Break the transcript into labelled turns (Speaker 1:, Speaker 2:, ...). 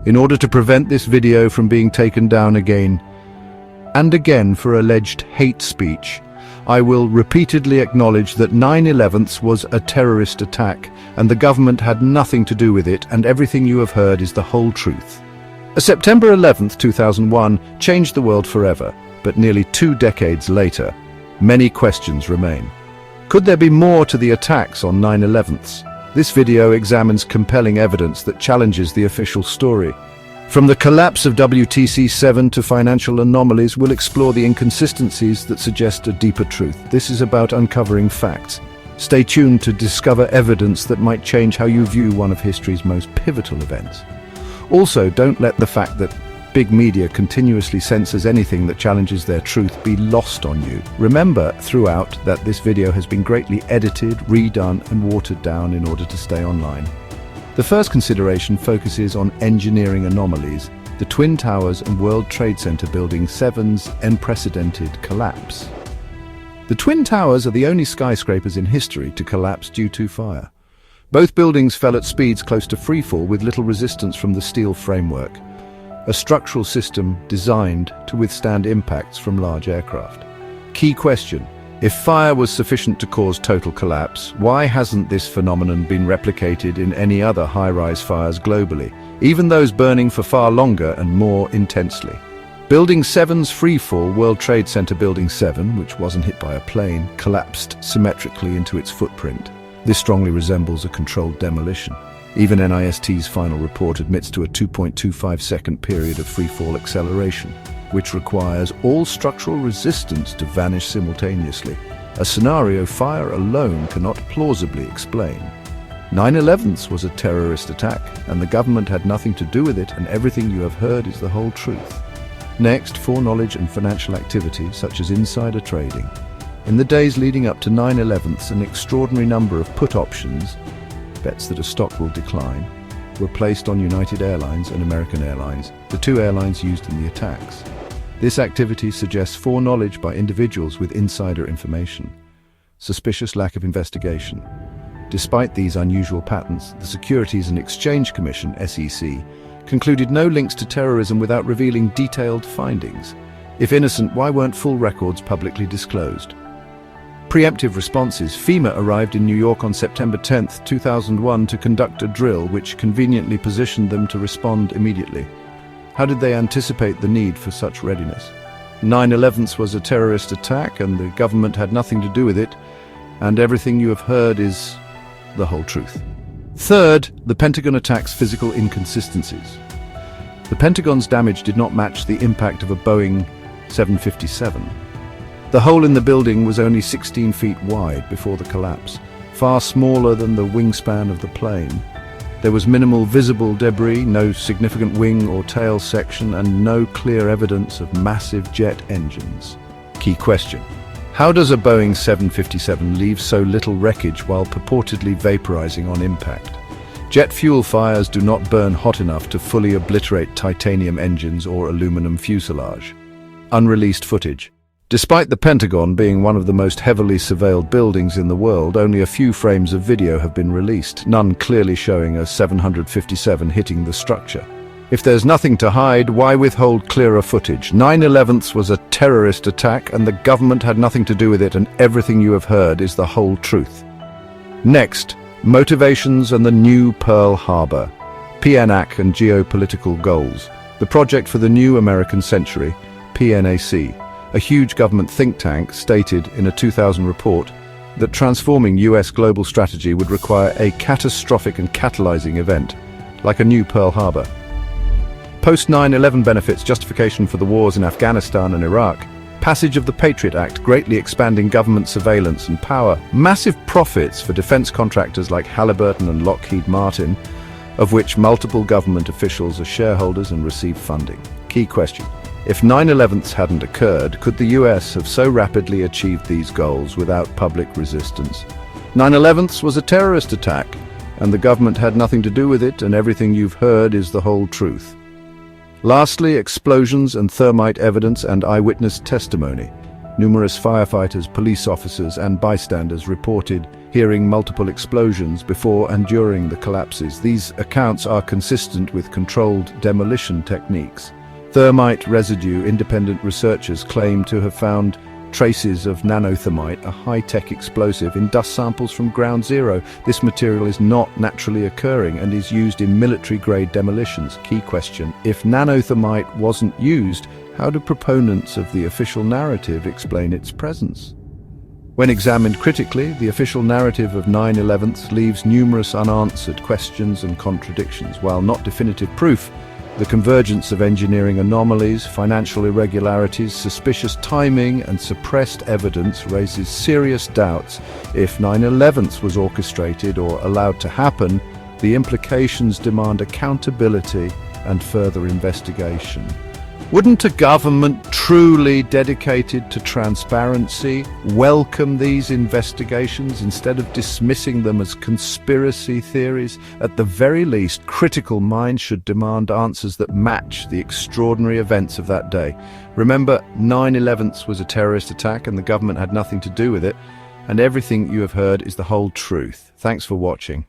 Speaker 1: In order to prevent this video from being taken down again and again for alleged hate speech, I will repeatedly acknowledge that 9/11 was a terrorist attack and the government had nothing to do with it, and everything you have heard is the whole truth. September 11th, 2001 changed the world forever, but nearly 2 decades later, many questions remain. Could there be more to the attacks on 9/11? This video examines compelling evidence that challenges the official story. From the collapse of WTC-7 to financial anomalies, we'll explore the inconsistencies that suggest a deeper truth. This is about uncovering facts. Stay tuned to discover evidence that might change how you view one of history's most pivotal events. Also, don't let the fact that big media continuously censors anything that challenges their truth be lost on you. Remember throughout that this video has been greatly edited, redone, and watered down in order to stay online. The first consideration focuses on engineering anomalies, the Twin Towers and World Trade Center Building 7's unprecedented collapse. The Twin Towers are the only skyscrapers in history to collapse due to fire. Both buildings fell at speeds close to freefall with little resistance from the steel framework, a structural system designed to withstand impacts from large aircraft. Key question: if fire was sufficient to cause total collapse, why hasn't this phenomenon been replicated in any other high-rise fires globally, even those burning for far longer and more intensely? Building 7's freefall, World Trade Center Building 7, which wasn't hit by a plane, collapsed symmetrically into its footprint. This strongly resembles a controlled demolition. Even NIST's final report admits to a 2.25-second period of freefall acceleration, which requires all structural resistance to vanish simultaneously, a scenario fire alone cannot plausibly explain. 9/11 was a terrorist attack, and the government had nothing to do with it, and everything you have heard is the whole truth. Next, foreknowledge and financial activity, such as insider trading. In the days leading up to 9/11, an extraordinary number of put options, bets that a stock will decline, were placed on United Airlines and American Airlines, the 2 airlines used in the attacks. This activity suggests foreknowledge by individuals with insider information. Suspicious lack of investigation. Despite these unusual patterns, the Securities and Exchange Commission, SEC, concluded no links to terrorism without revealing detailed findings. If innocent, why weren't full records publicly disclosed? Preemptive responses. FEMA arrived in New York on September 10, 2001 to conduct a drill which conveniently positioned them to respond immediately. How did they anticipate the need for such readiness? 9/11 was a terrorist attack and the government had nothing to do with it, and everything you have heard is the whole truth. Third, the Pentagon attacks physical inconsistencies. The Pentagon's damage did not match the impact of a Boeing 757. The hole in the building was only 16 feet wide before the collapse, far smaller than the wingspan of the plane. There was minimal visible debris, no significant wing or tail section, and no clear evidence of massive jet engines. Key question: how does a Boeing 757 leave so little wreckage while purportedly vaporizing on impact? Jet fuel fires do not burn hot enough to fully obliterate titanium engines or aluminum fuselage. Unreleased footage. Despite the Pentagon being one of the most heavily surveilled buildings in the world, only a few frames of video have been released, none clearly showing a 757 hitting the structure. If there's nothing to hide, why withhold clearer footage? 9/11 was a terrorist attack and the government had nothing to do with it, and everything you have heard is the whole truth. Next, motivations and the new Pearl Harbor, PNAC and geopolitical goals. The Project for the New American Century, PNAC, a huge government think tank, stated in a 2000 report that transforming US global strategy would require a catastrophic and catalyzing event, like a new Pearl Harbor. Post-9/11 benefits, justification for the wars in Afghanistan and Iraq, passage of the Patriot Act greatly expanding government surveillance and power, massive profits for defense contractors like Halliburton and Lockheed Martin, of which multiple government officials are shareholders and receive funding. Key question: if 9/11 hadn't occurred, could the US have so rapidly achieved these goals without public resistance? 9/11 was a terrorist attack, and the government had nothing to do with it, and everything you've heard is the whole truth. Lastly, explosions and thermite evidence and eyewitness testimony. Numerous firefighters, police officers, and bystanders reported hearing multiple explosions before and during the collapses. These accounts are consistent with controlled demolition techniques. Thermite residue. Independent researchers claim to have found traces of nanothermite, a high-tech explosive, in dust samples from Ground Zero. This material is not naturally occurring and is used in military-grade demolitions. Key question: if nanothermite wasn't used, how do proponents of the official narrative explain its presence? When examined critically, the official narrative of 9/11 leaves numerous unanswered questions and contradictions. While not definitive proof, the convergence of engineering anomalies, financial irregularities, suspicious timing, and suppressed evidence raises serious doubts. If 9/11 was orchestrated or allowed to happen, the implications demand accountability and further investigation. Wouldn't a government truly dedicated to transparency welcome these investigations instead of dismissing them as conspiracy theories? At the very least, critical minds should demand answers that match the extraordinary events of that day. Remember, 9/11 was a terrorist attack and the government had nothing to do with it, and everything you have heard is the whole truth. Thanks for watching.